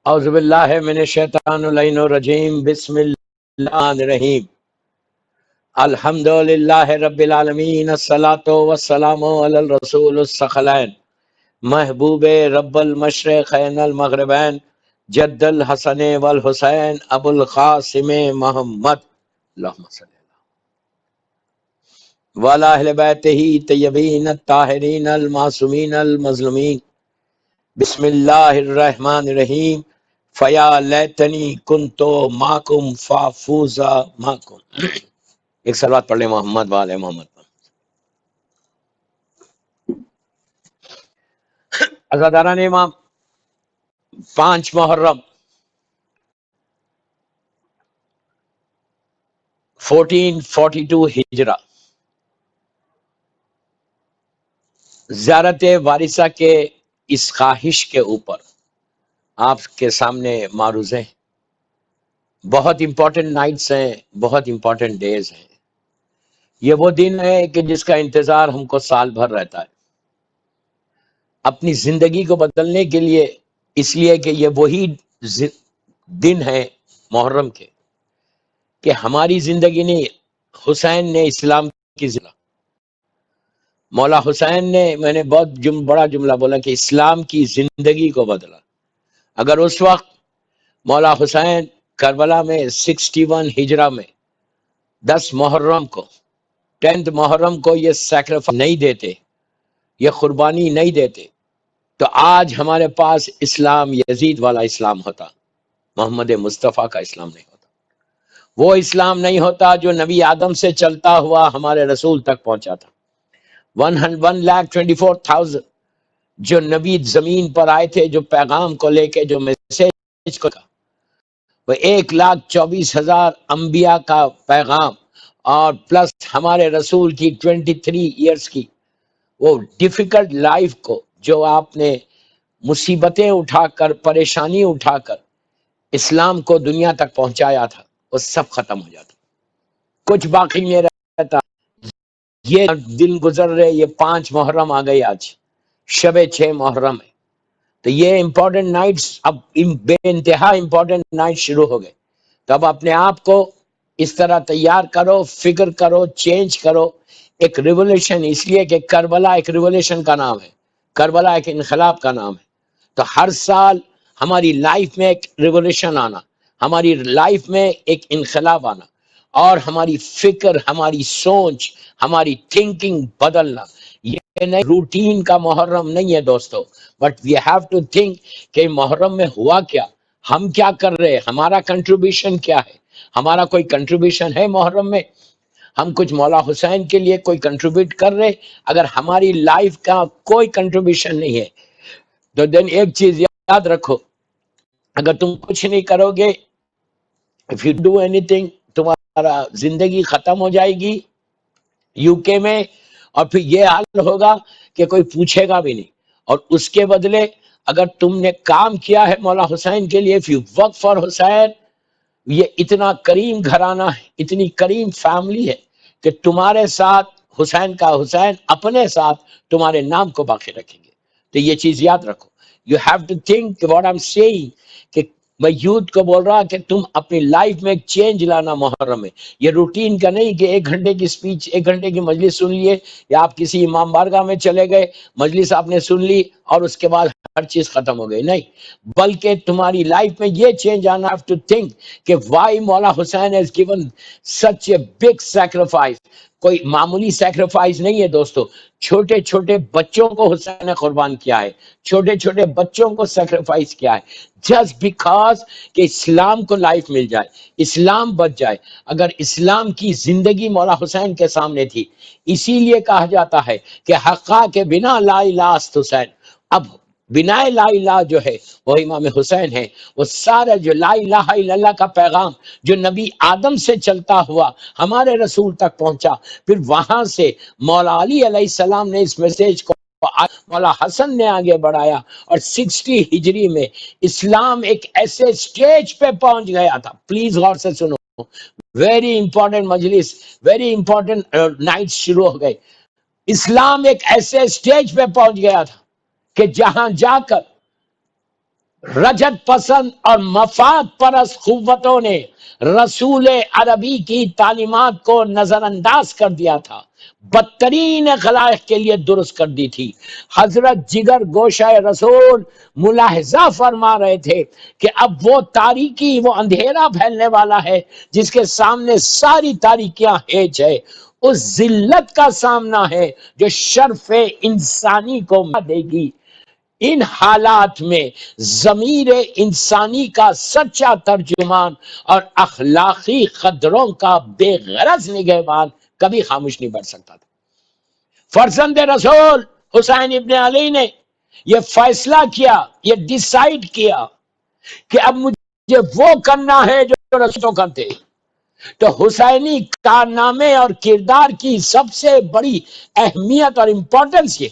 اعوذ باللہ من الشیطان اللعین الرجیم بسم اللہ الرحمن الرحیم الحمد للہ رب العالمین الصلاۃ والسلام علی الرسول الثقلین محبوب رب المشرقین المغربین جد الحسن والحسین ابو القاسم محمد اللہم صلی اللہ وعلی اہل بیتہ طیبین الطاہرین المعصومین المظلومین بسم اللہ الرحمن الرحیم فیا لیتنی کنتو معکم فافوزا معکم۔ ایک صلوات پڑھ لیں محمد والے محمد پر۔ عزاداران امام، 5 محرم 1442 ہجرہ، زیارت وارثہ کے اس خواہش کے اوپر آپ کے سامنے معروض ہیں۔ بہت امپورٹنٹ نائٹس ہیں، بہت امپورٹنٹ ڈیز ہیں۔ یہ وہ دن ہے کہ جس کا انتظار ہم کو سال بھر رہتا ہے اپنی زندگی کو بدلنے کے لیے، اس لیے کہ یہ وہی دن ہے محرم کے کہ ہماری زندگی نے، حسین نے اسلام کی زندگی، مولا حسین نے، میں نے بہت بڑا جملہ بولا کہ اسلام کی زندگی کو بدلا۔ اگر اس وقت مولا حسین کربلا میں 61 ہجرہ میں 10 محرم کو، 10 محرم کو یہ سیکریفائس نہیں دیتے، یہ قربانی نہیں دیتے، تو آج ہمارے پاس اسلام یزید والا اسلام ہوتا، محمد مصطفیٰ کا اسلام نہیں ہوتا۔ وہ اسلام نہیں ہوتا جو نبی آدم سے چلتا ہوا ہمارے رسول تک پہنچا تھا۔ 1,24,000 جو نبی زمین پر آئے تھے، جو پیغام کو لے کے، جو میسیج کو، وہ 1,24,000 انبیاء کا پیغام، اور پلس ہمارے رسول کی 23 ایئرس کی وہ ڈیفیکلٹ لائف کو، جو آپ نے مصیبتیں اٹھا کر، پریشانی اٹھا کر اسلام کو دنیا تک پہنچایا تھا، وہ سب ختم ہو جاتا، کچھ باقی نہیں رہتا۔ یہ دن گزر رہے، یہ 5 محرم آ گئی، آج شب 6 محرم ہے، تو یہ امپورٹنٹ نائٹس اب بے انتہا امپورٹنٹ نائٹ شروع ہو گئے۔ تو اب اپنے آپ کو اس طرح تیار کرو، فکر کرو، چینج کرو۔ ایک ریولیوشن، اس لیے کہ کربلا ایک ریولیوشن کا نام ہے، کربلا ایک انقلاب کا نام ہے۔ تو ہر سال ہماری لائف میں ایک ریولیوشن آنا، ہماری لائف میں ایک انقلاب آنا، اور ہماری فکر، ہماری سوچ، ہماری تھنکنگ بدلنا۔ یہ نہیں روٹین کا محرم نہیں ہے دوستو، but we have to think کہ محرم میں ہوا کیا، ہم کیا کر رہے ہیں، ہمارا کنٹریبیوشن کیا ہے، ہمارا کوئی کنٹریبیوشن ہے محرم میں، ہم کچھ مولا حسین کے لیے کوئی کنٹریبیوٹ کر رہے؟ اگر ہماری لائف کا کوئی کنٹریبیوشن نہیں ہے تو دین ایک چیز یاد رکھو، اگر تم کچھ نہیں کرو گے، if you do anything، تمہارا زندگی ختم ہو جائے گی یو کے میں، اور پھر یہ حال ہوگا کہ کوئی پوچھے گا بھی نہیں۔ اور اس کے بدلے اگر تم نے کام کیا ہے مولا حسین کے لیے، if you work for حسین، یہ اتنا کریم گھرانہ ہے، اتنی کریم فیملی ہے کہ تمہارے ساتھ حسین کا حسین اپنے ساتھ تمہارے نام کو باقی رکھیں گے۔ تو یہ چیز یاد رکھو، you have to think what I am saying, کہ میں یوتھ کو بول رہا کہ تم اپنی لائف میں ایک چینج لانا محرم میں۔ یہ روٹین کا نہیں کہ 1 گھنٹے کی سپیچ، 1 گھنٹے کی مجلس سن لیے، یا آپ کسی امام بارگاہ میں چلے گئے، مجلس آپ نے سن لی اور اس کے بعد ہر چیز ختم ہو گئی، نہیں، بلکہ تمہاری لائف میں یہ چینج آنا، ہیو ٹو تھنک کہ why Maula Hussain has given such a big sacrifice. کوئی معمولی سیکریفائس نہیں ہے دوستو، چھوٹے چھوٹے بچوں کو حسین نے قربان کیا ہے، چھوٹے چھوٹے بچوں کو سیکریفائس کیا ہے، جسٹ بیکاز کہ اسلام کو لائف مل جائے، اسلام بچ جائے۔ اگر اسلام کی زندگی مولا حسین کے سامنے تھی، اسی لیے کہا جاتا ہے کہ حقا کے بنا لا الہ است حسین۔ اب بنا لا الہ جو ہے وہ امام حسین ہے، وہ سارا جو لا الہ الا اللہ کا پیغام جو نبی آدم سے چلتا ہوا ہمارے رسول تک پہنچا، پھر وہاں سے مولا علی علیہ السلام نے اس میسیج کو مولا حسن نے آگے بڑھایا، اور 60 ہجری میں اسلام ایک ایسے سٹیج پہ پہنچ گیا تھا۔ پلیز غور سے سنو، ویری امپورٹنٹ مجلس، ویری امپورٹنٹ نائٹ شروع ہو گئے۔ اسلام ایک ایسے سٹیج پہ پہنچ گیا تھا کہ جہاں جا کر رجت پسند اور مفاد پرست قوتوں نے رسول عربی کی تعلیمات کو نظر انداز کر دیا تھا، بدترین خلائق کے لیے درست کر دی تھی۔ حضرت جگر گوشہ رسول ملاحظہ فرما رہے تھے کہ اب وہ تاریکی، وہ اندھیرا پھیلنے والا ہے جس کے سامنے ساری تاریکیاں ہیج ہے، اس ذلت کا سامنا ہے جو شرف انسانی کو دے گی۔ ان حالات میں ضمیر انسانی کا سچا ترجمان اور اخلاقی قدروں کا بے غرض نگہبان کبھی خاموش نہیں بیٹھ سکتا تھا۔ فرزند رسول حسین ابن علی نے یہ فیصلہ کیا، یہ ڈیسائیڈ کیا کہ اب مجھے وہ کرنا ہے جو رسول کرتے۔ تو حسینی کارنامے اور کردار کی سب سے بڑی اہمیت اور امپورٹنس یہ،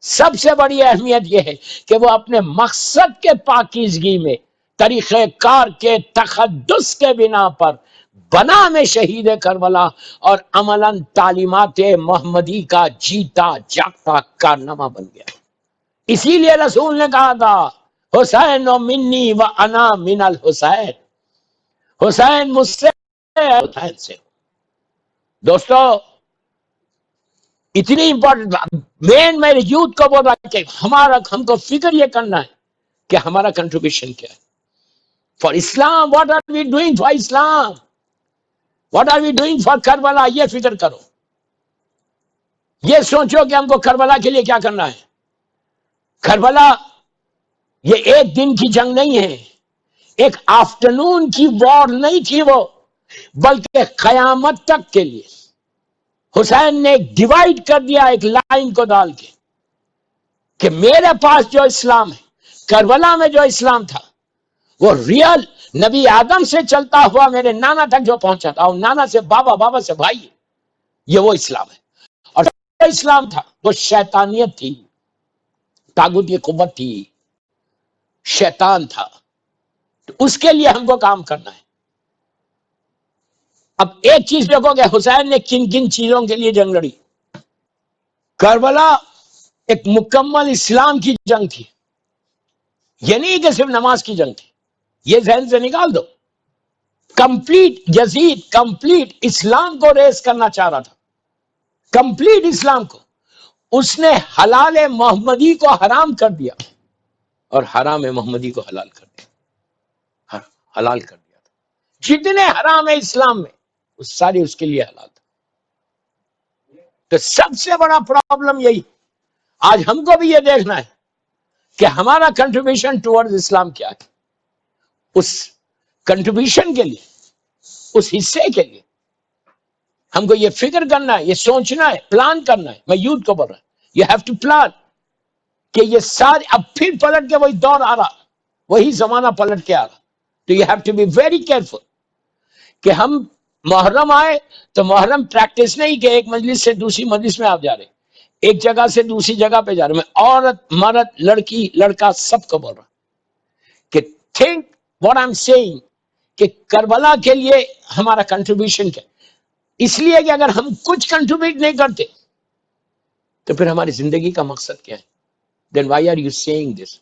سب سے بڑی اہمیت یہ ہے کہ وہ اپنے مقصد کے پاکیزگی میں طریقہ کار کے تقدس کے بنا پر بنا میں شہید کربلا اور عملاً تعلیمات محمدی کا جیتا جاگتا کارنامہ بن گیا۔ اسی لیے رسول نے کہا تھا حسین و منی و انا من الحسین، حسین مجھ سے حسین سے۔ دوستو اتنی امپورٹنٹ میں یوتھ کو بول رہا کہ ہم کو فکر یہ کرنا ہے کہ ہمارا کنٹریبیوشن کیا ہے for Islam. What are we doing for Islam, what are we doing for Karbala, یہ فکر کرو، یہ سوچو کہ ہم کو کربلا کے لیے کیا کرنا ہے۔ کربلا یہ ایک دن کی جنگ نہیں ہے، ایک آفٹرنون کی وار نہیں تھی وہ، بلکہ قیامت تک کے لیے۔ حسین نے ایک ڈیوائیڈ کر دیا ایک لائن کو ڈال کے کہ میرے پاس جو اسلام ہے، کربلا میں جو اسلام تھا وہ ریئل نبی آدم سے چلتا ہوا میرے نانا تک جو پہنچا تھا، اور نانا سے بابا، بابا سے بھائی، یہ وہ اسلام ہے۔ اور جو اسلام تھا وہ شیطانیت تھی، طاغوت کی قوت تھی، شیطان تھا۔ تو اس کے لیے ہم کو کام کرنا ہے۔ اب ایک چیز دیکھو کہ حسین نے کن کن چیزوں کے لیے جنگ لڑی۔ کربلا ایک مکمل اسلام کی جنگ تھی، یہ نہیں کہ صرف نماز کی جنگ تھی، یہ ذہن سے نکال دو۔ کمپلیٹ یزید کمپلیٹ اسلام کو ریز کرنا چاہ رہا تھا، کمپلیٹ اسلام کو۔ اس نے حلال محمدی کو حرام کر دیا اور حرام محمدی کو حلال کر دیا، حلال کر دیا تھا۔ جتنے حرام ہے اسلام میں وہ ساری اس کے لیے حلال تھا۔ تو سب سے بڑا پرابلم یہی، آج ہم کو بھی یہ دیکھنا ہے کہ ہمارا کنٹریبیوشن ٹورڈز اسلام کیا ہے۔ اس کنٹریبیوشن کے لیے، اس حصے کے لیے ہم کو یہ فکر کرنا ہے، یہ سوچنا ہے، پلان کرنا ہے۔ میں یوتھ کو بول رہا ہوں، یو ہیو ٹو پلان کہ یہ سارے اب پھر پلٹ کے وہی دور آ رہا، وہی زمانہ پلٹ کے آ رہا۔ تو you have to be very careful کہ ہم محرم آئے تو محرم پریکٹس نہیں کہ ایک مجلس سے دوسری مجلس میں آپ جا رہے، ایک جگہ سے دوسری جگہ پہ جا رہے۔ میں عورت، مرد، لڑکی، لڑکا سب کو بول رہا کہ think what I am saying کہ کربلا کے لیے ہمارا کنٹریبیوشن کیا۔ اس لیے کہ اگر ہم کچھ کنٹریبیوٹ نہیں کرتے تو پھر ہماری زندگی کا مقصد کیا ہے؟ then why are you saying this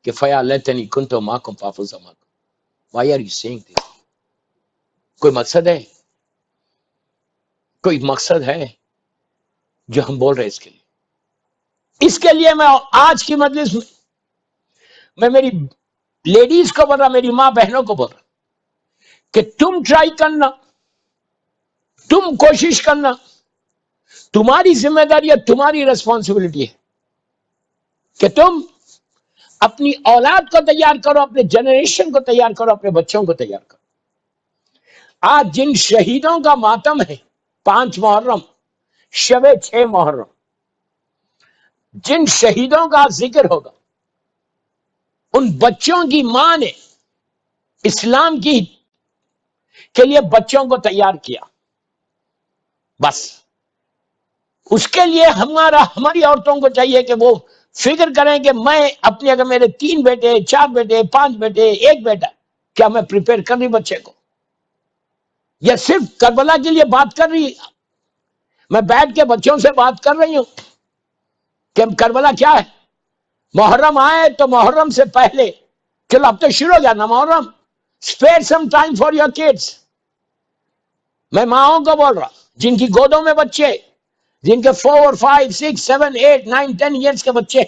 کہ فیا لیتنی کنتو معکم فافوز معکم، why are you saying this؟ کوئی مقصد ہے، کوئی مقصد ہے جو ہم بول رہے ہیں اس کے لیے۔ اس کے لیے میں آج کی مجلس میں میری لیڈیز کو بول رہا، میری ماں بہنوں کو بول رہا کہ تم ٹرائی کرنا، تم کوشش کرنا، تمہاری ذمہ داری ہے، تمہاری ریسپانسبلٹی ہے کہ تم اپنی اولاد کو تیار کرو، اپنے جنریشن کو تیار کرو، اپنے بچوں کو تیار کرو۔ آج جن شہیدوں کا ماتم ہے 5 محرم، شب 6 محرم، جن شہیدوں کا ذکر ہوگا، ان بچوں کی ماں نے اسلام کی کے لیے بچوں کو تیار کیا۔ بس اس کے لیے ہماری عورتوں کو چاہیے کہ وہ فکر کریں کہ میں اپنے، اگر میرے 3 بیٹے، 4 بیٹے، 5 بیٹے، 1 بیٹا، کیا میں پریپئر کر رہی بچے کو؟ یا صرف کربلا کے لیے بات کر رہی، میں بیٹھ کے بچوں سے بات کر رہی ہوں کہ کربلا کیا ہے؟ محرم آئے تو محرم سے پہلے چلو اب تو شروع ہو گیا نا Muharram. Spare some time for your kids. میں ماؤں کو بول رہا جن کی گودوں میں بچے، جن کے 4 5 6 7 8 9 10 ایئرس کے بچے.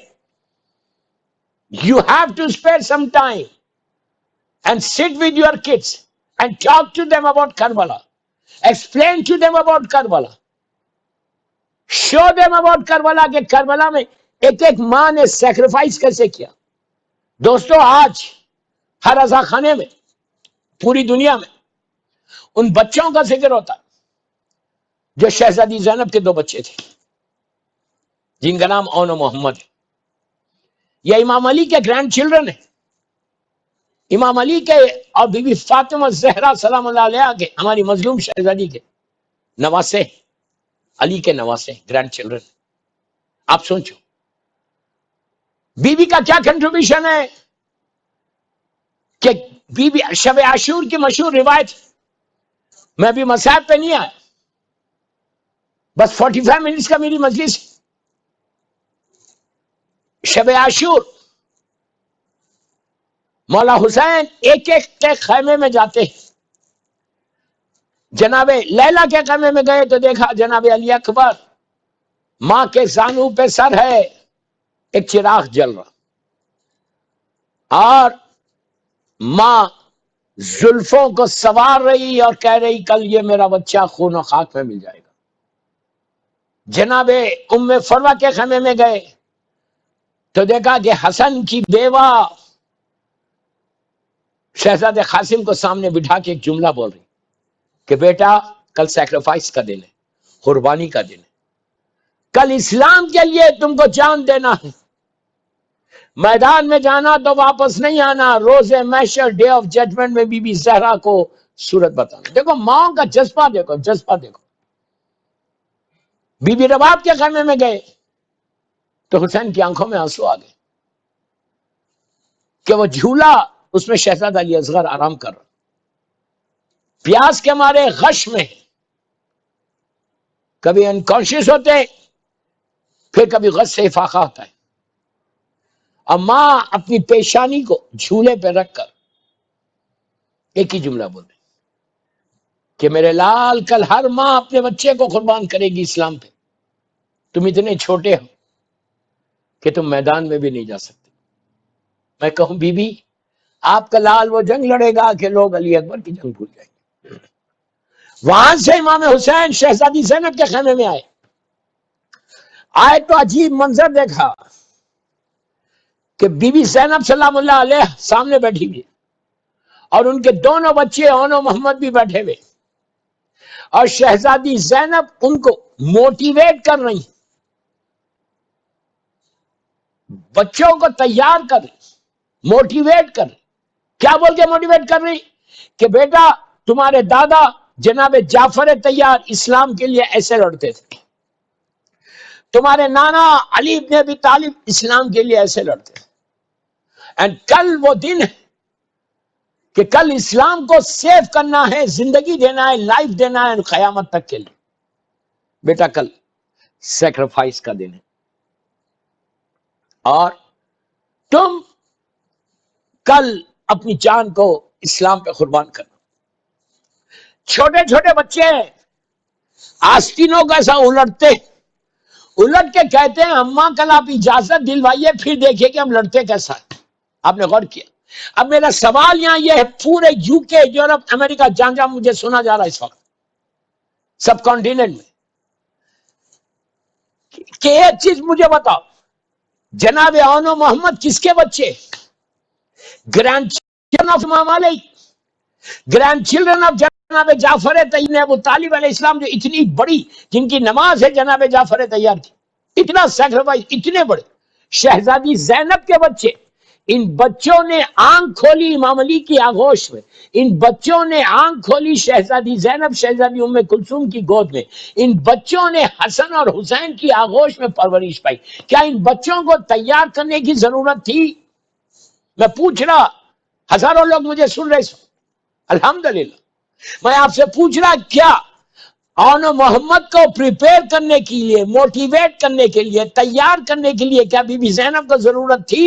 You have to spare some time and sit with your kids and talk to them about Karbala. Explain to them about Karbala. Show them about Karbala کہ کربلا میں ایک ایک ماں نے سیکریفائس کیسے کیا. دوستو آج ہر عزا خانے میں پوری دنیا میں ان بچوں کا ذکر ہوتا ہے جو شہزادی زینب کے 2 بچے تھے جن کا نام اون و محمد ہے. یہ امام علی کے گرینڈ چلڈرن ہیں. امام علی کے اور بی بی فاطمہ زہرا سلام اللہ علیہا کے، ہماری مظلوم شہزادی کے نواسے، علی کے نواسے، گرینڈ چلڈرن. آپ سوچو بی بی کا کیا کنٹریبیوشن ہے کہ بی بی شب عاشور کی مشہور روایت. میں بھی مصاحب پہ نہیں آیا، بس 45 منٹس کا میری مجلس. شب عاشور مولا حسین ایک ایک کے خیمے میں جاتے ہیں. جناب لیلا کے خیمے میں گئے تو دیکھا جناب علی اکبر ماں کے زانو پہ سر ہے، ایک چراغ جل رہا، اور ماں زلفوں کو سوار رہی اور کہہ رہی کل یہ میرا بچہ خون و خاک میں مل جائے گا. جناب ام فروہ کے خیمے میں گئے تو دیکھا کہ حسن کی بیوہ شہزادے قاسم کو سامنے بٹھا کے ایک جملہ بول رہی کہ بیٹا کل سیکریفائس کا دن ہے، قربانی کا دن ہے، کل اسلام کے لیے تم کو جان دینا ہے، میدان میں جانا تو واپس نہیں آنا، روز محشر ڈے آف ججمنٹ میں بی بی زہرا کو صورت بتانا. دیکھو ماں کا جذبہ، دیکھو جذبہ دیکھو. بی بی رباب کے خیمے میں گئے تو حسین کی آنکھوں میں آنسو آ گئے کہ وہ جھولا اس میں شہزادہ علی اصغر آرام کر رہا، پیاس کے مارے غش میں، کبھی انکانشیس ہوتے پھر کبھی غش سے افاقہ ہوتا ہے. اور ماں اپنی پیشانی کو جھولے پہ رکھ کر ایک ہی جملہ بول رہی کہ میرے لال کل ہر ماں اپنے بچے کو قربان کرے گی اسلام پہ. تم اتنے چھوٹے ہو کہ تم میدان میں بھی نہیں جا سکتے. میں کہوں بی بی آپ کا لال وہ جنگ لڑے گا کہ لوگ علی اکبر کی جنگ بھول جائیں گے. وہاں سے امام حسین شہزادی زینب کے خیمے میں آئے تو عجیب منظر دیکھا کہ بی بی زینب سلام اللہ علیہ سامنے بیٹھی ہوئی اور ان کے دونوں بچے اون و محمد بھی بیٹھے ہوئے، اور شہزادی زینب ان کو موٹیویٹ کر رہی، بچوں کو تیار کر رہی، موٹیویٹ کر رہی. کیا بول کے موٹیویٹ کر رہی کہ بیٹا تمہارے دادا جناب جعفر طیار اسلام کے لیے ایسے لڑتے تھے، تمہارے نانا علی ابن ابی طالب اسلام کے لیے ایسے لڑتے تھے، اینڈ کل وہ دن ہے کہ کل اسلام کو سیو کرنا ہے، زندگی دینا ہے، لائف دینا ہے قیامت تک کے لیے. بیٹا کل سیکریفائس کا دن ہے اور تم کل اپنی جان کو اسلام پہ قربان کرنا. چھوٹے چھوٹے بچے آستینوں کا ایسا الٹ کے کہتے ہیں اماں کل آپ اجازت دلوائیے پھر دیکھیے کہ ہم لڑتے کیسا ہے. آپ نے غور کیا؟ اب میرا سوال یہاں یہ ہے، پورے یو کے، یورپ، امریکہ، جہاں جہاں مجھے سنا جا رہا ہے اس وقت سب کانٹیننٹ میں، کہ ایک چیز مجھے بتاؤ، جناب اون و محمد کس کے بچے؟ گرینڈ چلڈرن آف امام علی، گرینڈ چلڈرن آف جناب جعفر طیار ابو طالب علیہ السلام، جو اتنی بڑی جن کی نماز ہے جناب جعفر طیار کی، اتنا سیکریفائس، اتنے بڑے. شہزادی زینب کے بچے، ان بچوں نے آنکھ کھولی امام علی کی آغوش میں، ان بچوں نے آنکھ کھولی شہزادی زینب شہزادی ام کلثوم کی گود میں، ان بچوں نے حسن اور حسین کی آغوش میں پرورش پائی. کیا ان بچوں کو تیار کرنے کی ضرورت تھی؟ میں پوچھ رہا، ہزاروں لوگ مجھے سن رہے ہیں الحمدللہ. میں آپ سے پوچھ رہا کیا اون و محمد کو پریپیئر کرنے کے لیے، موٹیویٹ کرنے کے لیے، تیار کرنے کے لیے کیا بی بی زینب کو ضرورت تھی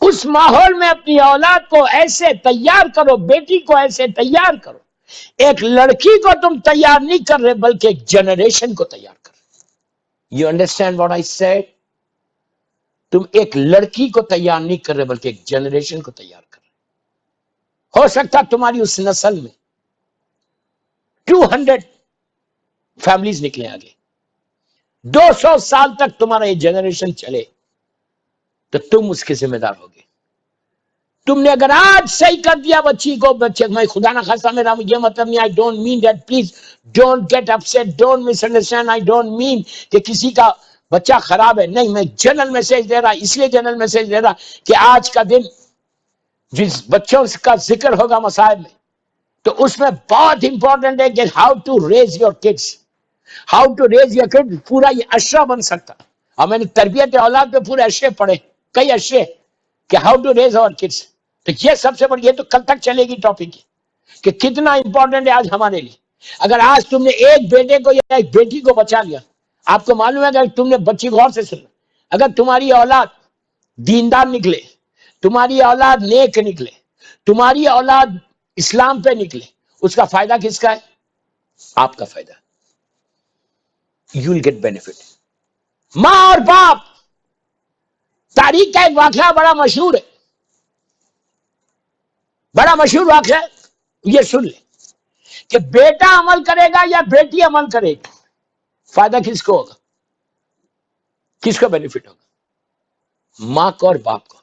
اس ماحول میں اپنی اولاد کو ایسے تیار کرو، بیٹی کو ایسے تیار کرو. ایک لڑکی کو تم تیار نہیں کر رہے بلکہ ایک جنریشن کو تیار کر رہے. You understand what I said? تم ایک لڑکی کو تیار نہیں کر رہے بلکہ ایک جنریشن کو تیار کر رہے. ہو سکتا تمہاری اس نسل میں 200 فیملیز نکلے آگے، 200 سال تک تمہارا یہ جنریشن چلے تو تم اس کے ذمہ دار ہوگے. تم نے اگر آج صحیح کر دیا بچی کو، بچے میں خدا نہ خاصا میرا یہ مطلب نہیں، I don't mean that, please don't get upset, don't misunderstand, I don't mean کہ کسی کا بچہ خراب ہے، نہیں، میں جنرل میسج دے رہا، اس لیے جنرل میسج دے رہا کہ آج کا دن جس بچوں کا ذکر ہوگا مصائب میں تو اس میں بہت امپورٹنٹ ہے کہ how to raise your kids, how to raise your kid. پورا یہ اشرا بن سکتا، اور میں نے تربیت اولاد پہ پورے اشرے پڑھے، کئی اشرے کہ ہاؤ ٹو ریز اور کڈس. تو یہ سب سے بڑی، یہ تو کل تک چلے گی ٹاپک کہ کتنا امپورٹنٹ ہے آج ہمارے لیے. اگر آج تم نے ایک بیٹے کو یا ایک بیٹی کو بچا لیا، آپ کو معلوم ہے اگر تم نے بچی غور سے سننا، اگر تمہاری اولاد دیندار نکلے، تمہاری اولاد نیک نکلے، تمہاری اولاد اسلام پہ نکلے، اس کا فائدہ کس کا ہے؟ آپ کا فائدہ. You will get benefit. ماں اور باپ، تاریخ کا ایک واقعہ بڑا مشہور ہے، بڑا مشہور واقعہ ہے، یہ سن لیں کہ بیٹا عمل کرے گا یا بیٹی عمل کرے گی، فائدہ کس کو ہوگا؟ کس کو بینیفٹ ہوگا؟ ماں کو اور باپ کو.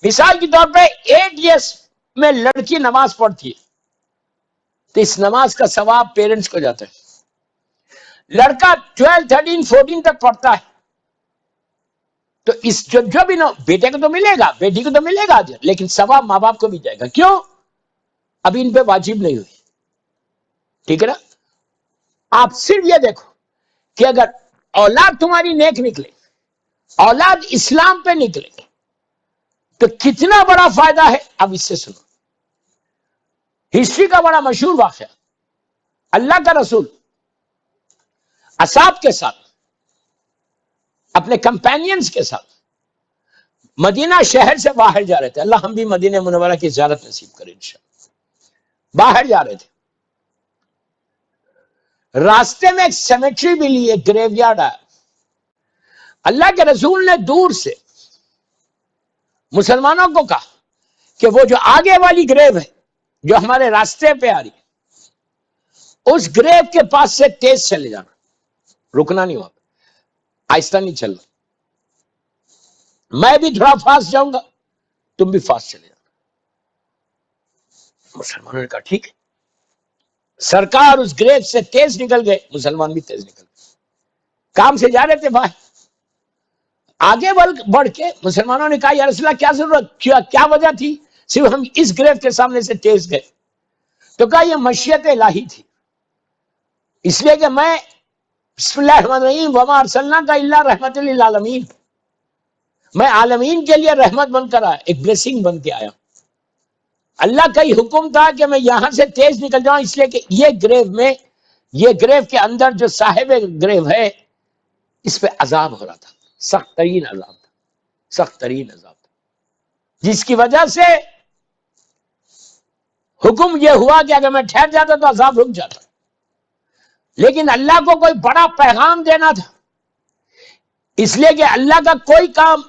مثال کے طور پہ 8 ایئرس میں لڑکی نماز پڑھتی ہے تو اس نماز کا ثواب پیرنٹس کو جاتا ہے. لڑکا 12 13 14 تک پڑھتا ہے تو اس جو بھی بیٹے کو تو ملے گا، بیٹی کو تو ملے گا، لیکن ثواب ماں باپ کو بھی جائے گا. کیوں؟ ابھی ان پہ واجب نہیں ہوئی. ٹھیک ہے نا؟ آپ صرف یہ دیکھو کہ اگر اولاد تمہاری نیک نکلے، اولاد اسلام پہ نکلے تو کتنا بڑا فائدہ ہے. اب اس سے سنو، ہسٹری کا بڑا مشہور واقعہ، اللہ کا رسول اصحاب کے ساتھ، اپنے کمپینینز کے ساتھ مدینہ شہر سے باہر جا رہے تھے. اللہ ہم بھی مدینہ منورہ کی زیارت نصیب کرے انشاءاللہ. باہر جا رہے تھے، راستے میں ایک سیمیٹری ملی، ایک گریو یارڈ آیا. اللہ کے رسول نے دور سے مسلمانوں کو کہا کہ وہ جو آگے والی گریو ہے جو ہمارے راستے پہ آ رہی، اس گریو کے پاس سے تیز چلے جانا، رکنا نہیں، وہاں پہ آہستہ نہیں چلنا. میں بھی تھوڑا فاسٹ جاؤں گا، تم بھی فاسٹ چلے جانا. مسلمانوں نے کہا ٹھیک ہے. سرکار اس گریو سے تیز نکل گئے، مسلمان بھی تیز نکل گئے. کام سے جا رہے تھے باہر، آگے بڑھ کے مسلمانوں نے کہا یا رسول اللہ کیا ضرورت، کیا وجہ تھی صرف ہم اس گریو کے سامنے سے تیز گئے؟ تو کہا یہ مشیت الہی تھی، اس لیے کہ میں بسم اللہ الرحمن الرحیم وما ارسلناک الا رحمت للعالمین، میں عالمین کے لیے رحمت بن کر آیا، ایک بلیسنگ بن کے آیا. اللہ کا ہی حکم تھا کہ میں یہاں سے تیز نکل جاؤں، اس لیے کہ یہ گریو کے اندر جو صاحب گریو ہے اس پہ عذاب ہو رہا تھا، سخت ترین عذاب تھا، سخت ترین عذاب تھا، جس کی وجہ سے حکم یہ ہوا کہ اگر میں ٹھہر جاتا تو عذاب رک جاتا. لیکن اللہ کو کوئی بڑا پیغام دینا تھا، اس لیے کہ اللہ کا کوئی کام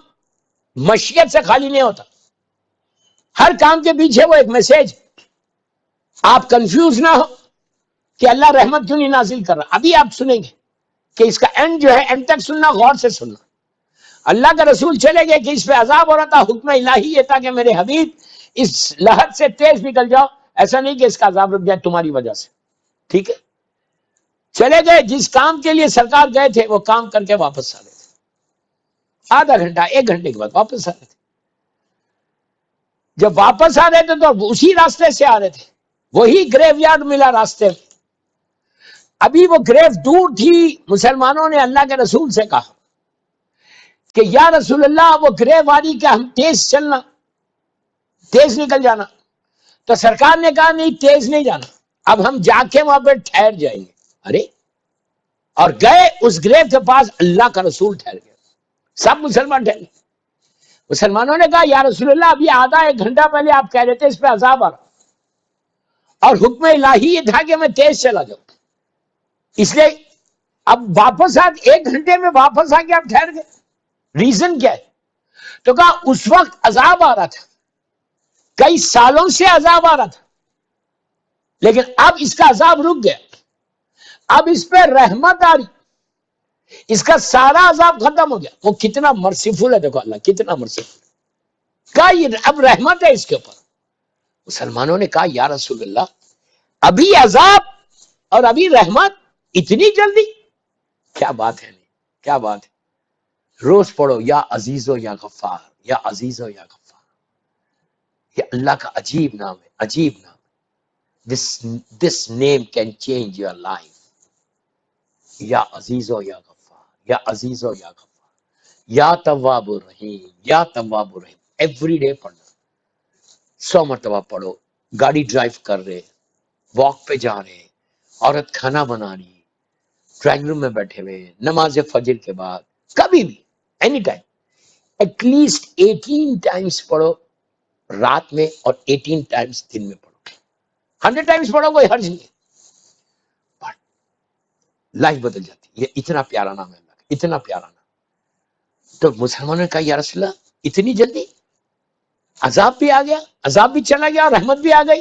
مشیت سے خالی نہیں ہوتا، ہر کام کے پیچھے وہ ایک میسج. آپ کنفیوز نہ ہو کہ اللہ رحمت کیوں نہیں نازل کر رہا. ابھی آپ سنیں گے کہ اس کا اینڈ جو ہے، اینڈ تک سننا، غور سے سننا. اللہ کا رسول چلے گئے کہ اس پہ عذاب ہو رہا تھا، حکم الہی یہ تھا کہ میرے حبیب اس لہر سے تیز نکل جاؤ، ایسا نہیں کہ اس کا عذاب رک جائے تمہاری وجہ سے. ٹھیک ہے، چلے گئے. جس کام کے لیے سرکار گئے تھے وہ کام کر کے واپس آ رہے تھے، آدھا گھنٹہ 1 گھنٹے کے بعد واپس آ رہے تھے. جب واپس آ رہے تھے تو اسی راستے سے آ رہے تھے، وہی گریو یارڈ ملا راستے میں. ابھی وہ گریو دور تھی. مسلمانوں نے اللہ کے رسول سے کہا کہ یا رسول اللہ وہ گریو والی کہ ہم تیز چلنا، تیز نکل جانا. تو سرکار نے کہا نہیں، تیز نہیں جانا، اب ہم جا کے وہاں پہ ٹھہر جائیں گے. ارے، اور گئے اس گریو کے پاس، اللہ کا رسول ٹھہر گیا، سب مسلمان ٹھہر گئے. مسلمانوں نے کہا یا رسول اللہ ابھی آدھا ایک گھنٹہ پہلے آپ کہہ رہے تھے اس پہ عذاب آ رہا، اور حکم الہی یہ تھا کہ میں تیز چلا جاؤں، اس لیے اب واپس ایک گھنٹے میں واپس آ کے آپ ٹھہر گئے، ریزن کیا ہے؟ تو کہا اس وقت عذاب آ رہا تھا، کئی سالوں سے عذاب آ رہا تھا، لیکن اب اس کا عذاب رک گیا، اب اس پہ رحمت آ رہی، اس کا سارا عذاب ختم ہو گیا۔ وہ کتنا مرسیفل ہے، دیکھو اللہ کتنا مرسیفل کہا یہ اب رحمت ہے اس کے اوپر۔ مسلمانوں نے کہا یا رسول اللہ ابھی عذاب اور ابھی رحمت، اتنی جلدی؟ کیا بات ہے، کیا بات ہے، روز پڑھو یا عزیز و یا غفار، یا عزیز و یا غفار، یہ اللہ کا عجیب نام ہے، عجیب نام۔ This name can change your life. یا عزیز و یا غفار، یا عزیز و یا غفار، یا تواب الرحیم، یا تواب الرحیم، ایوری ڈے پڑھنا، 100 مرتبہ پڑھو، گاڑی ڈرائیو کر رہے، واک پہ جا رہے، عورت کھانا بنا رہی، ڈرائنگ روم میں بیٹھے ہوئے، نماز فجر کے بعد، کبھی بھی any time at least 18 times پڑھو رات میں، اور 18 ٹائمز دن میں پڑھو، 100 ٹائمز پڑھو کوئی حرج نہیں، لائف بدل جاتی۔ یہ اتنا پیارا نام ہے اللہ کا، اتنا پیارا نام۔ تو مسلمانوں نے کہا یا رسول اللہ اتنی جلدی؟ عذاب بھی آ گیا، عذاب بھی چلا گیا، رحمت بھی آ گئی۔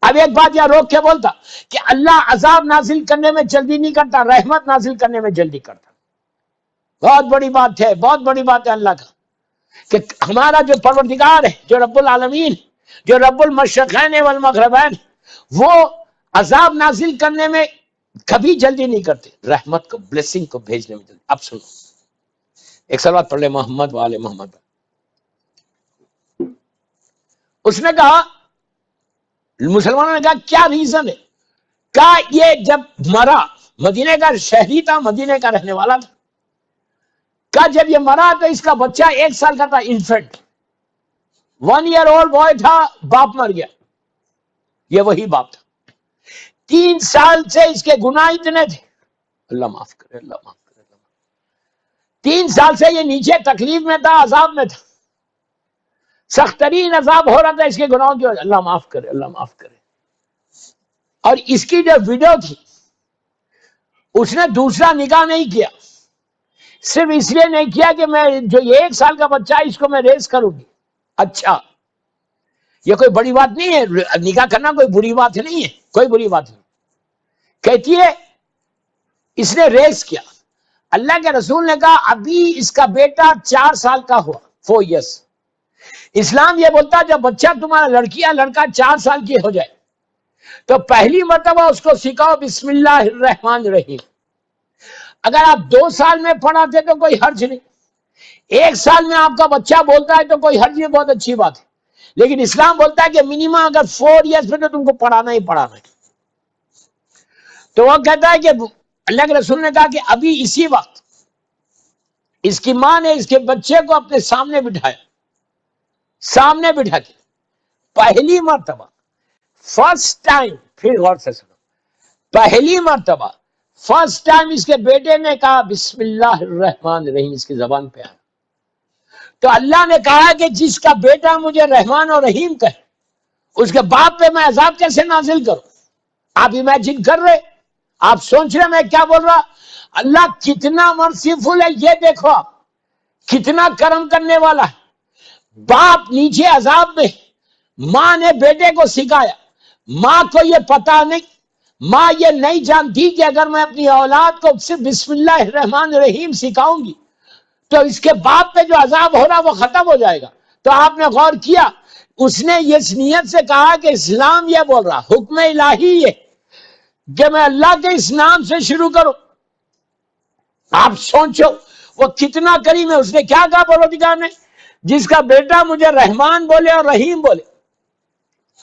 اب ایک بات یہاں روک کے بولتا کہ اللہ عذاب نازل کرنے میں جلدی نہیں کرتا، رحمت نازل کرنے میں جلدی کرتا۔ بہت بڑی بات ہے، بہت بڑی بات ہے اللہ کا، کہ ہمارا جو پروردگار ہے، جو رب العالمین، جو رب المشرقین والمغربین، وہ عذاب نازل کرنے میں کبھی جلدی نہیں کرتے، رحمت کو، بلیسنگ کو بھیجنے میں جلدی۔ اب سنو ایک سوال پڑھ لے محمد والے محمد۔ اس نے کہا، مسلمانوں نے کہا کیا ریزن ہے؟ کہا یہ جب مرا، مدینے کا شہری تھا، مدینے کا رہنے والا تھا، کہا جب یہ مرا تو اس کا بچہ 1 سال کا تھا، انفنٹ 1 year old بوائے تھا، باپ مر گیا، یہ وہی باپ تھا، 3 سال سے اس کے گناہ اتنے تھے، اللہ معاف کرے، اللہ معاف کرے، اللہ معاف کرے، 3 سال سے یہ نیچے تکلیف میں تھا، عذاب میں تھا، سخت ترین عذاب ہو رہا تھا اس کے گناہوں کی وجہ، اللہ معاف کرے، اللہ معاف کرے۔ اور اس کی جو ویڈیو تھی، اس نے دوسرا نکاح نہیں کیا، صرف اس لیے نہیں کیا کہ میں جو یہ 1 سال کا بچہ ہے اس کو میں ریز کروں گی۔ اچھا یہ کوئی بڑی بات نہیں ہے، نکاح کرنا کوئی بری بات نہیں ہے، کوئی بری بات نہیں، کہتی ہے اس نے ریز کیا۔ اللہ کے رسول نے کہا ابھی اس کا بیٹا 4 سال کا ہوا، 4 years۔ اسلام یہ بولتا جب بچہ تمہارا لڑکی یا لڑکا 4 سال کی ہو جائے تو پہلی مرتبہ اس کو سکھاؤ بسم اللہ الرحمن الرحیم۔ اگر آپ 2 سال میں پڑھاتے تو کوئی حرج نہیں، 1 سال میں آپ کا بچہ بولتا ہے تو کوئی حرج نہیں، بہت اچھی بات ہے، لیکن اسلام بولتا ہے کہ منیمم اگر 4 years میں تو تم کو پڑھانا ہی پڑھانا ہے۔ تو وہ کہتا ہے کہ اللہ کے رسول نے کہا کہ ابھی اسی وقت اس کی ماں نے اس کے بچے کو اپنے سامنے بٹھایا، سامنے بٹھا کے پہلی مرتبہ، فرسٹ ٹائم، پھر غور سے سنو، پہلی مرتبہ فرسٹ ٹائم اس کے بیٹے نے کہا بسم اللہ الرحمن الرحیم، اس کی زبان پہ آیا۔ تو اللہ نے کہا کہ جس کا بیٹا مجھے رحمان اور رحیم کہے اس کے باپ پہ میں عذاب کیسے نازل کروں؟ آپ امیجن کر رہے، آپ سوچ رہے میں کیا بول رہا؟ اللہ کتنا مرسیفل ہے، یہ دیکھو آپ کتنا کرم کرنے والا ہے۔ باپ نیچے عذاب میں، ماں نے بیٹے کو سکھایا، ماں کو یہ پتا نہیں، ماں یہ نہیں جانتی کہ اگر میں اپنی اولاد کو صرف بسم اللہ الرحمن الرحیم سکھاؤں گی تو اس کے باپ پہ جو عذاب ہو رہا وہ ختم ہو جائے گا۔ تو آپ نے غور کیا، اس نے اس نیت سے کہا کہ اسلام یہ بول رہا، حکم الہی یہ کہ میں اللہ کے اس نام سے شروع کروں۔ آپ سوچو وہ کتنا کریم ہے، اس نے کیا کہا پروردگار نے؟ جس کا بیٹا مجھے رحمان بولے اور رحیم بولے،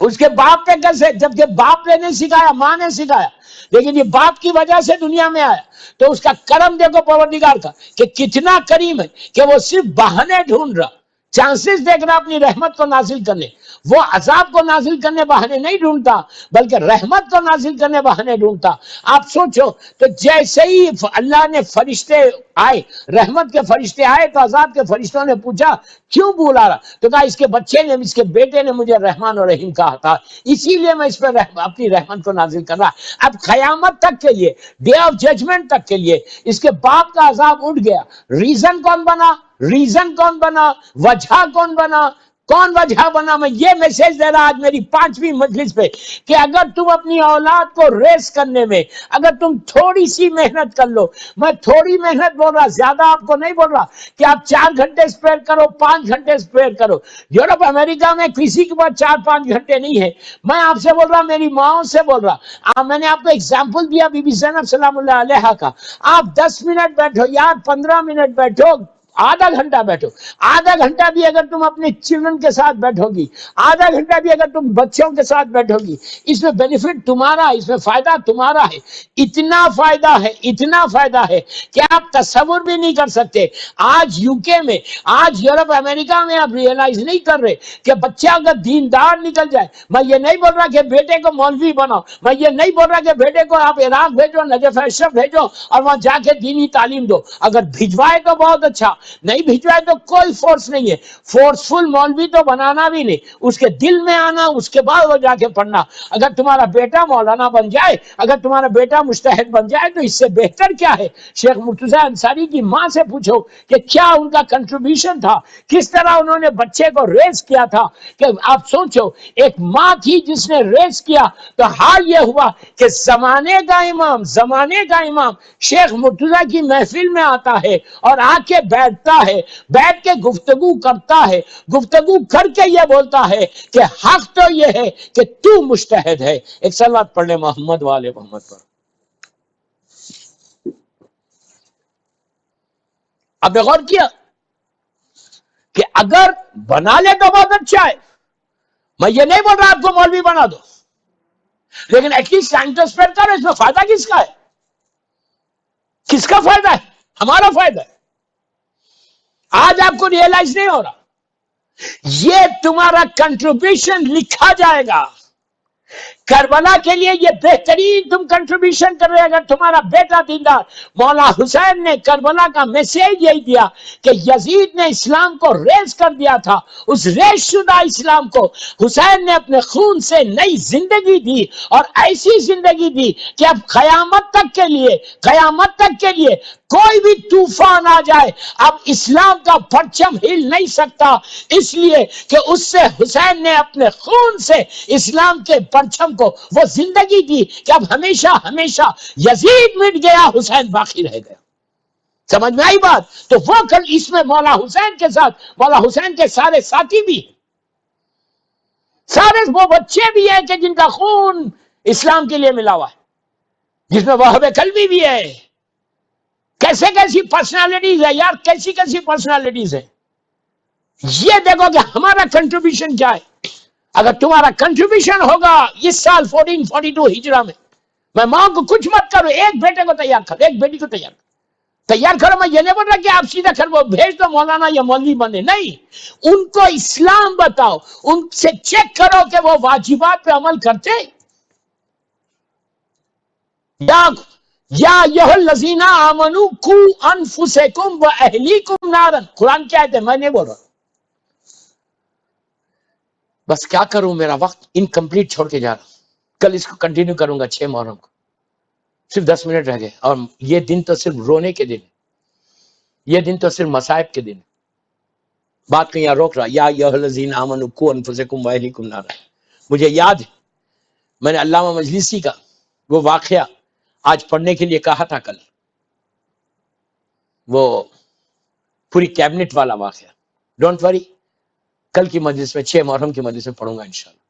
اس کے باپ پہ کیسے؟ جبکہ باپ نے نہیں سکھایا، ماں نے سکھایا، لیکن یہ باپ کی وجہ سے دنیا میں آیا۔ تو اس کا کرم دیکھو پروردگار کا کہ کتنا کریم ہے کہ وہ صرف بہانے ڈھونڈ رہا چانسز دیکھ رہا اپنی رحمت کو نازل کرنے. وہ عذاب کو نازل کرنے بہانے نہیں ڈھونڈتا بلکہ رحمت کو نازل کرنے بہانے ڈھونڈتا. آپ سوچو تو جیسے ہی اللہ نے فرشتے آئے، رحمت کے فرشتے آئے، تو عذاب کے فرشتوں نے پوچھا کیوں بلا رہا؟ تو کہا اس کے بچے نے، اس کے بیٹے نے مجھے رحمان اور رحیم کہا تھا، اسی لیے میں اس پہ اپنی رحمت کو نازل کر رہا. اب قیامت تک کے لیے، ڈے آف ججمنٹ تک کے لیے اس کے باپ کا عذاب اٹھ گیا. ریزن کون بنا؟ ریزن کون بنا؟ وجہ کون بنا؟ کون وجہ بنا؟ میں یہ میسج دے رہا آج میری 5ویں مجلس پہ کہ اگر تم اپنی اولاد کو ریس کرنے میں اگر تم تھوڑی سی محنت کر لو، میں تھوڑی محنت بول رہا، زیادہ آپ کو نہیں بول رہا کہ آپ 4 گھنٹے اسپیئر کرو، 5 گھنٹے اسپیئر کرو. یورپ امریکہ میں کسی کے پاس 4-5 گھنٹے نہیں ہے. میں آپ سے بول رہا، میری ماں سے بول رہا. میں نے آپ کو ایگزامپل دیا بی بی زینب سلام اللہ علیہا کا. آپ 10 منٹ بیٹھو یا 15 منٹ بیٹھو، آدھا گھنٹہ بیٹھو، آدھا گھنٹہ بھی اگر تم اپنے چلڈرن کے ساتھ بیٹھو گی، آدھا گھنٹہ بھی اگر تم بچوں کے ساتھ بیٹھو گی، اس میں بینیفٹ تمہارا، اس میں فائدہ تمہارا ہے. اتنا فائدہ ہے، اتنا فائدہ ہے کہ آپ تصور بھی نہیں کر سکتے. آج UK میں، آج یورپ امریکہ میں آپ ریئلائز نہیں کر رہے کہ بچہ اگر دیندار نکل جائے. میں یہ نہیں بول رہا کہ بیٹے کو مولوی بناؤ، میں یہ نہیں بول رہا کہ بیٹے کو آپ عراق بھیجو، نجف اشرف بھیجو اور وہاں جا کے دینی تعلیم دو. اگر بھجوائے تو بہت اچھا، نہیں بھجوائے تو کوئی فورس نہیں ہے. فورسفل مولوی تو بنانا بھی نہیں، اس کے دل میں آنا، اس کے بعد وہ جا کے پڑھنا. اگر تمہارا بیٹا مولانا بن جائے، اگر تمہارا بیٹا مجتہد بن جائے تو اس سے بہتر کیا ہے؟ شیخ مرتضی انصاری کی ماں سے پوچھو کہ کیا ان کا کنٹریبیوشن تھا، کس طرح انہوں نے بچے کو ریس کیا تھا. کہ آپ سوچو ایک ماں تھی جس نے ریس کیا، تو حال یہ ہوا کہ زمانے کا امام شیخ مرتضی کی محفل میں آتا ہے اور آ کے بیٹھتا ہے، بیٹھ کے گفتگو کرتا ہے، گفتگو کر کے یہ بولتا ہے کہ حق تو یہ ہے کہ تو مجتہد ہے. ایک صلوات پڑھ لیں محمد والے محمد پر. آپ نے غور کیا کہ اگر بنا لے تو بہت اچھا ہے. میں یہ نہیں بول رہا آپ کو مولوی بنا دو، لیکن ایٹ لیسٹ ٹائم تو اسپینڈ کرو. اس میں فائدہ کس کا ہے؟ کس کا فائدہ ہے؟ ہمارا فائدہ ہے. آج آپ کو ریئلائز نہیں ہو رہا. یہ تمہارا کنٹریبیوشن لکھا جائے گا کربلا کے لیے. یہ بہترین تم کنٹریبیوشن کر رہے. اگر تمہارا بیٹا دیندار، مولا حسین نے کربلا کا میسج یہی دیا کہ یزید نے اسلام کو ریز کر دیا تھا، اس ریز شدہ اسلام کو حسین نے اپنے خون سے نئی زندگی دی، اور ایسی زندگی دی کہ اب قیامت تک کے لیے، قیامت تک کے لیے کوئی بھی طوفان آ جائے اب اسلام کا پرچم ہل نہیں سکتا، اس لیے کہ اس سے حسین نے اپنے خون سے اسلام کے پرچم کو وہ زندگی دی کہ اب ہمیشہ ہمیشہ یزید مٹ گیا، حسین باقی رہ گیا. سمجھ میں آئی بات؟ تو وہ کل اس میں مولا حسین کے ساتھ، مولا حسین کے سارے ساتھی بھی ہیں، سارے وہ بچے بھی ہیں کہ جن کا خون اسلام کے لیے ملا ہوا ہے، جس میں وہاب قلبی بھی ہے. کیسے کیسی پرسنالٹیز ہے یار، کیسی کیسی پرسنالٹیز ہے. یہ دیکھو کہ ہمارا کنٹریبیوشن کیا ہے. اگر تمہارا کنٹریبیوشن ہوگا اس سال 1442 ہجرہ میں ماں کو کچھ مت کرو، ایک بیٹے کو تیار کرو، ایک بیٹی کو تیار کرو. میں یہ نہیں بول رہا کہ آپ سیدھا وہ بھیج دو مولانا یا مولوی بنے، نہیں. ان کو اسلام بتاؤ، ان سے چیک کرو کہ وہ واجبات پہ عمل کرتے. یا ایھا الذین آمنوا قوا انفسکم واہلیکم نارا. قرآن کیا ہے؟ میں نہیں بول رہا. بس کیا کروں، میرا وقت انکمپلیٹ چھوڑ کے جا رہا. کل اس کو کنٹینیو کروں گا 6 محرم کو. صرف 10 منٹ رہ گئے، اور یہ دن تو صرف رونے کے دن، یہ دن تو صرف مصائب کے دن. بات کہیں روک رہا. یا ایھا الذین آمنوا قوا انفسکم واہلیکم نارا. مجھے یاد ہے میں نے علامہ مجلسی کا وہ واقعہ آج پڑھنے کے لیے کہا تھا کل، وہ پوری کیبنٹ والا واقعہ. ڈونٹ وری، کل کی مجلس میں 6 محرم کی مجلس میں پڑھوں گا انشاءاللہ.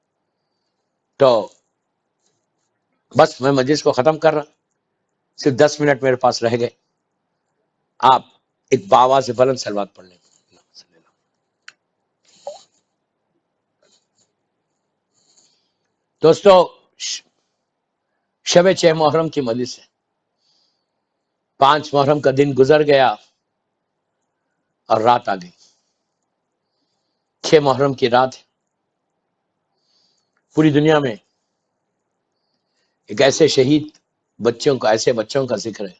تو بس میں مجلس کو ختم کر رہا، صرف 10 منٹ میرے پاس رہ گئے. آپ ایک باواز سے بلند صلوات پڑھ لیں. دوستو، شب 6 محرم کی مجلس ہے. 5 محرم کا دن گزر گیا اور رات آ گئی. 6 محرم کی رات ہے. پوری دنیا میں ایک ایسے شہید بچوں کا، ایسے بچوں کا ذکر ہے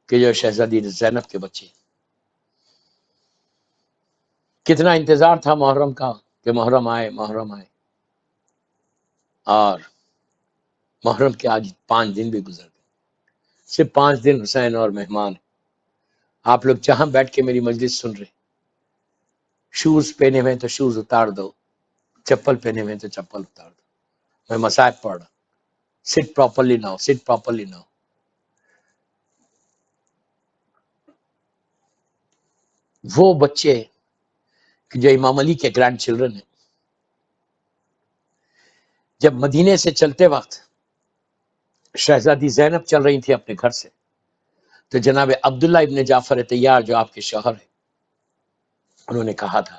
کہ جو شہزادی زینب کے بچے. کتنا انتظار تھا محرم کا کہ محرم آئے، محرم آئے، اور محرم کے آج 5 دن بھی گزر گئے. صرف 5 دن حسین اور مہمان. آپ لوگ جہاں بیٹھ کے میری مجلس سن رہے، شوز پہنے ہوئے تو شوز اتار دو، چپل پہنے ہوئے تو چپل اتار دو. میں مصائب پڑھ رہا. سٹ پراپرلی ناؤ، سٹ پراپرلی ناؤ. وہ بچے جو امام علی کے گرینڈ چلڈرن ہیں، جب مدینے سے چلتے وقت شہزادی زینب چل رہی تھی اپنے گھر سے، تو جناب عبداللہ ابن جعفر طیار جو آپ کے شوہر ہیں، انہوں نے کہا تھا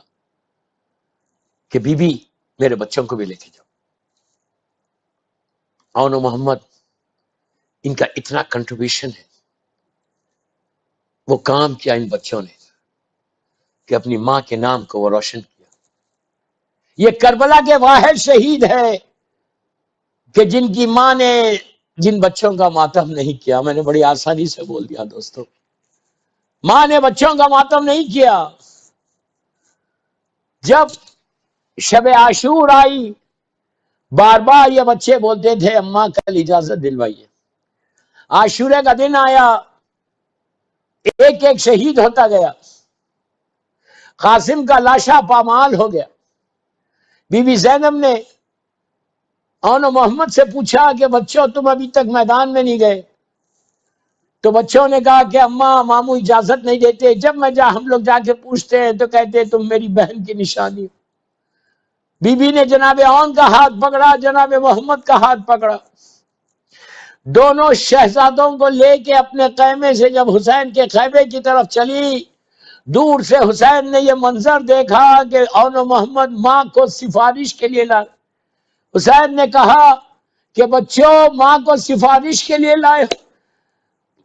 کہ بی بی میرے بچوں کو بھی لے کے جاؤ. اون و محمد ان کا اتنا کنٹریبیوشن ہے، وہ کام کیا ان بچوں نے کہ اپنی ماں کے نام کو وہ روشن کیا. یہ کربلا کے واحد شہید ہے کہ جن کی ماں نے جن بچوں کا ماتم نہیں کیا. میں نے بڑی آسانی سے بول دیا دوستو، ماں نے بچوں کا ماتم نہیں کیا. جب شب عاشور آئی، بار بار یہ بچے بولتے تھے اماں کل اجازت دلوائیے. عاشورے کا دن آیا، ایک ایک شہید ہوتا گیا. قاسم کا لاشا پامال ہو گیا. بی بی زینب نے اون و محمد سے پوچھا کہ بچوں تم ابھی تک میدان میں نہیں گئے؟ تو بچوں نے کہا کہ اماں ماموں اجازت نہیں دیتے. جب ہم لوگ جا کے پوچھتے ہیں تو کہتے ہیں تم میری بہن کی نشانی. بی بی نے جناب اون کا ہاتھ پکڑا، جناب محمد کا ہاتھ پکڑا. دونوں شہزادوں کو لے کے اپنے خیمے سے جب حسین کے خیمے کی طرف چلی، دور سے حسین نے یہ منظر دیکھا کہ اون و محمد ماں کو سفارش کے لیے لا. حسین نے کہا کہ بچوں ماں کو سفارش کے لیے لائے.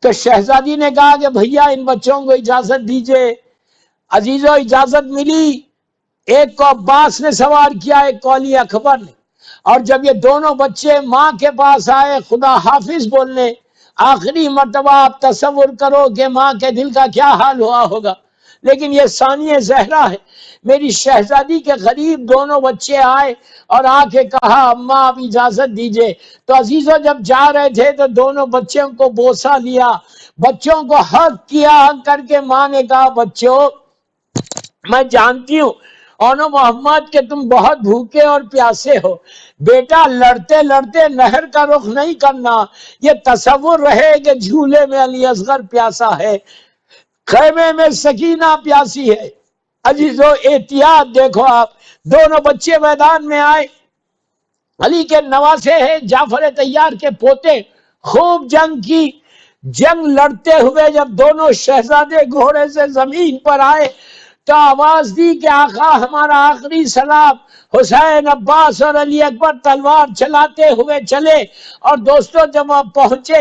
تو شہزادی نے کہا کہ بھیا ان بچوں کو اجازت دیجئے. عزیزو اجازت ملی. ایک کو عباس نے سوار کیا، ایک کو علی اکبر نے. اور جب یہ دونوں بچے ماں کے پاس آئے خدا حافظ بولنے، آخری مرتبہ آپ تصور کرو کہ ماں کے دل کا کیا حال ہوا ہوگا. لیکن یہ ثانیہ زہرا ہے، میری شہزادی کے قریب دونوں بچے آئے اور آ کے کہا اماں آپ اجازت دیجئے. تو عزیزو جب جا رہے تھے تو دونوں بچوں کو بوسہ لیا، بچوں کو حق کیا. حق کر کے ماں نے کہا بچوں میں جانتی ہوں اونو محمد کہ تم بہت بھوکے اور پیاسے ہو. بیٹا لڑتے لڑتے نہر کا رخ نہیں کرنا. یہ تصور رہے کہ جھولے میں علی اصغر پیاسا ہے، خیمے میں سکینہ پیاسی ہے. عزیزو احتیاط دیکھو. آپ دونوں بچے میدان میں آئے، علی کے نواسے ہیں، جعفر طیار کے پوتے. خوب جنگ کی. جنگ لڑتے ہوئے جب دونوں شہزادے گھوڑے سے زمین پر آئے تو آواز دی کہ آقا ہمارا آخری سلام. حسین، عباس اور علی اکبر تلوار چلاتے ہوئے چلے. اور دوستو جب آپ پہنچے،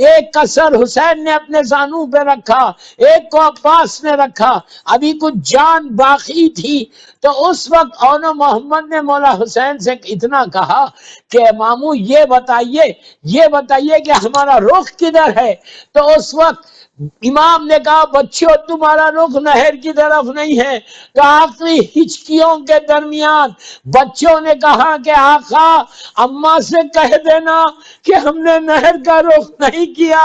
ایک کا سر حسین نے اپنے زانو پہ رکھا، ایک کو عباس نے رکھا. ابھی کچھ جان باقی تھی تو اس وقت اونو محمد نے مولا حسین سے اتنا کہا کہ ماموں یہ بتائیے کہ ہمارا رخ کدھر ہے. تو اس وقت امام نے کہا بچوں تمہارا رخ نہر کی طرف نہیں ہے. تو آخری ہچکیوں کے درمیان بچوں نے کہا کہ آقا اماں سے کہہ دینا کہ ہم نے نہر کا رخ نہیں کیا.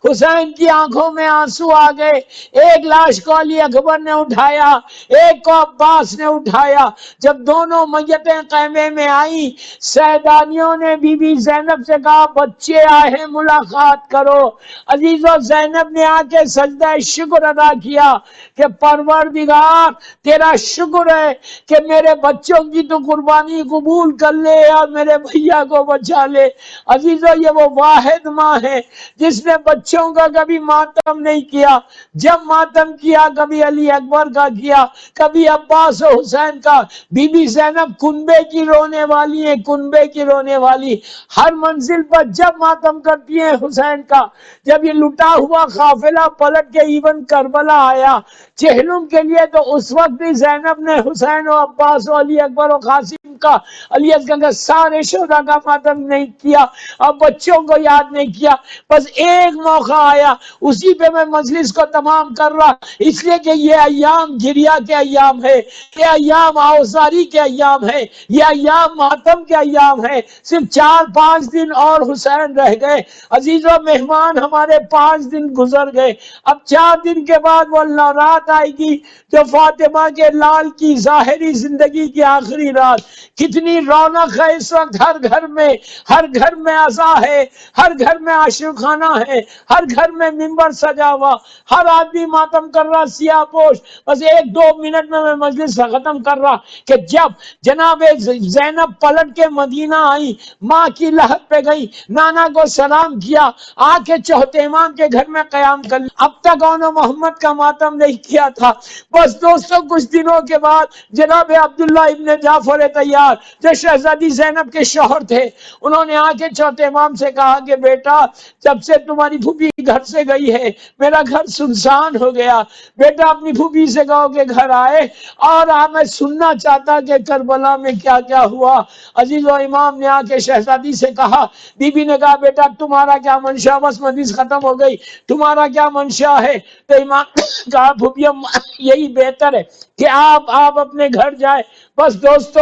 حسین کی آنکھوں میں آنسو آ گئے. ایک لاش کو علی اکبر نے اٹھایا، ایک کو عباس نے اٹھایا. جب دونوں میتیں خیمے میں آئیں، سیدانیوں نے بی بی زینب سے کہا بچے آئے ہیں ملاقات کرو. عزیزو زینب نے آ کے سجدہ شکر ادا کیا کہ پروردگار تیرا شکر ہے کہ میرے بچوں کی تو قربانی قبول کر لے اور میرے بھیا کو بچا لے. عزیزو یہ وہ واحد ماں ہے جس نے بچوں کا کبھی ماتم نہیں کیا. جب ماتم کیا کبھی علی اکبر کا کیا، کبھی عباس و حسین کا. بی بی زینب کنبے کی رونے والی ہے، کنبے کی رونے والی. ہر منزل پر جب ماتم کرتی ہیں حسین کا، جب یہ لٹا ہوا قافلہ پلٹ کے ایون کربلا آیا چہلم کے لیے، تو اس وقت بھی زینب نے حسین و عباس و علی اکبر و قاسم کا، علی اصغر کا، سارے شہداء کا ماتم نہیں کیا اور بچوں کو یاد نہیں کیا. بس ایک موقع آیا، اسی پہ میں مجلس کو تمام کر رہا، اس لیے کہ یہ ایام گریا کے ایام ہے، یہ ایام آوزاری کے ایام ہے، یہ ایام ماتم کے ایام ہے. صرف 4-5 دن اور حسین رہ گئے. عزیزو مہمان ہمارے 5 دن گزر گئے. اب 4 دن کے بعد وہ رات آئے گی جو فاطمہ کے لال کی ظاہری زندگی کی آخری رات. کتنی رونق ہے اس وقت، ہر گھر میں عزا ہے، ہر گھر میں عاشقانہ ہے، ہر گھر میں ممبر سجا ہوا، ہر آدمی ماتم کر رہا سیاہ پوش. بس 1-2 منٹ میں مجلس ختم کر رہا کہ جب جناب زینب پلٹ کے مدینہ آئی، ماں کی لحد پہ گئی، نانا کو سلام کیا، آ کے چوتھے امام کے گھر میں قیام کر لیا. اب تک انہوں محمد کا ماتم نہیں کیا تھا. بس دوستوں کچھ دنوں کے بعد جناب عبداللہ ابن جعفر طیار جو شہزادی زینب کے شوہر تھے، انہوں نے آ کے چوتھے امام سے کہا کہ بیٹا جب سے تمہاری پھوپھی گھر سے گئی ہے میرا گھر سنسان ہو گیا. بیٹا اپنی پھوپھی سے کہو کہ گھر آئے، اور میں سننا چاہتا کہ کربلا میں کیا کیا ہوا. عزیز و امام نے آ کے شہزادی سے کہا، بی بی نے کہا بیٹا تمہارا کیا منشا، بس مجلس ختم ہو گئی، تمہارا کیا منشا ہے؟ تو امام کہا پھوپھیو یہی بہتر ہے کہ آپ اپنے گھر جائے. بس دوستو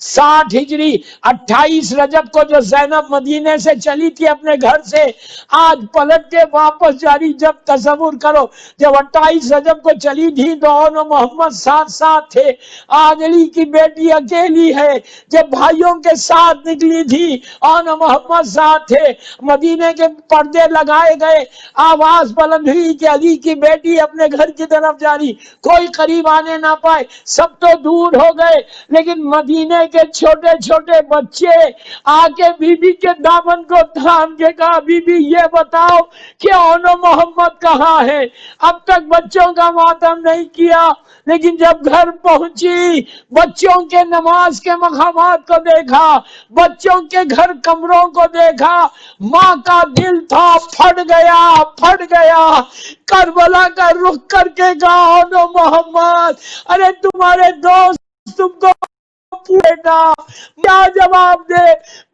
60 ہجری 28 رجب کو جو زینب مدینے سے چلی تھی اپنے گھر سے، آج پلٹ کے واپس جاری. جب تصور کرو جب 28 رجب کو چلی تھی تو اون و محمد ساتھ تھے، آج علی کی بیٹی اکیلی ہے. جب بھائیوں کے ساتھ نکلی تھی اون و محمد ساتھ تھے. مدینے کے پردے لگائے گئے، آواز بلند ہوئی کہ علی کی بیٹی اپنے گھر کی طرف جاری. کوئی قریب آنے نہ پائے، سب تو دور ہو گئے، لیکن مدینے کے چھوٹے چھوٹے بچے آ کے بی بی کے دامن کو تھام کے کہا بی بی یہ بتاؤ کہ اون و محمد کہاں ہے؟ اب تک بچوں کا ماتم نہیں کیا، لیکن جب گھر پہنچی بچوں کے نماز کے مقامات کو دیکھا، بچوں کے گھر کمروں کو دیکھا، ماں کا دل تھا پھٹ گیا. کربلا کا رخ کر کے کہا اون و محمد ارے تمہارے دوست تم کو بیٹا کیا جواب دے؟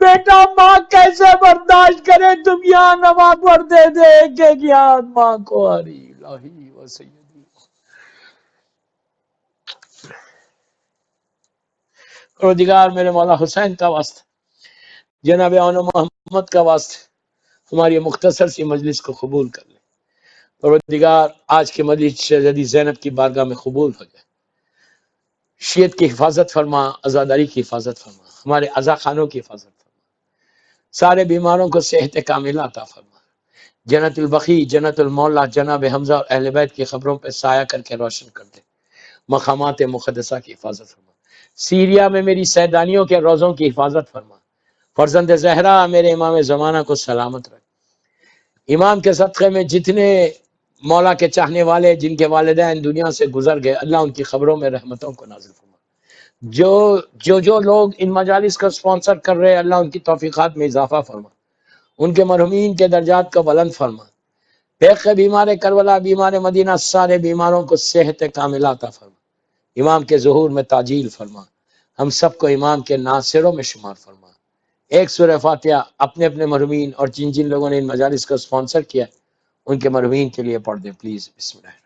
بیٹا ماں کیسے برداشت کرے؟ تم یہاں نماز پڑھتے تھے کہ یاد ماں کو آری الہی و سیدی. پروردگار میرے مولا حسین کا واسطہ، جناب اون و محمد کا واسطہ ہماری مختصر سی مجلس کو قبول کر لے. پروردگار آج کی مجلس شہزادی زینب کی بارگاہ میں قبول ہو جائے. شیعت کی حفاظت فرما، عزاداری کی حفاظت فرما، ہمارے عزا خانوں کی حفاظت فرما، سارے بیماروں کو صحت کاملہ عطا فرما. جنت البقیع، جنت المولا جناب حمزہ اور اہل بیت کی خبروں پہ سایہ کر کے روشن کر دے. مقامات مقدسہ کی حفاظت فرما. سیریا میں میری سیدانیوں کے روزوں کی حفاظت فرما. فرزند زہرا میرے امام زمانہ کو سلامت رکھ. امام کے صدقے میں جتنے مولا کے چاہنے والے جن کے والدین دنیا سے گزر گئے، اللہ ان کی خبروں میں رحمتوں کو نازل فرما. جو لوگ ان مجالس کا سپانسر کر رہے ہیں، اللہ ان کی توفیقات میں اضافہ فرما، ان کے مرحومین کے درجات کو بلند فرما. پیق بیمار کربلا، بیمار مدینہ، سارے بیماروں کو صحت کاملہ عطا فرما. امام کے ظہور میں تعجیل فرما. ہم سب کو امام کے ناصروں میں شمار فرما. ایک سورہ فاتحہ اپنے اپنے مرحومین اور جن لوگوں نے ان مجالس کو سپانسر کیا ان کے مرحومین کے لیے پڑھ دیں پلیز. بسم اللہ.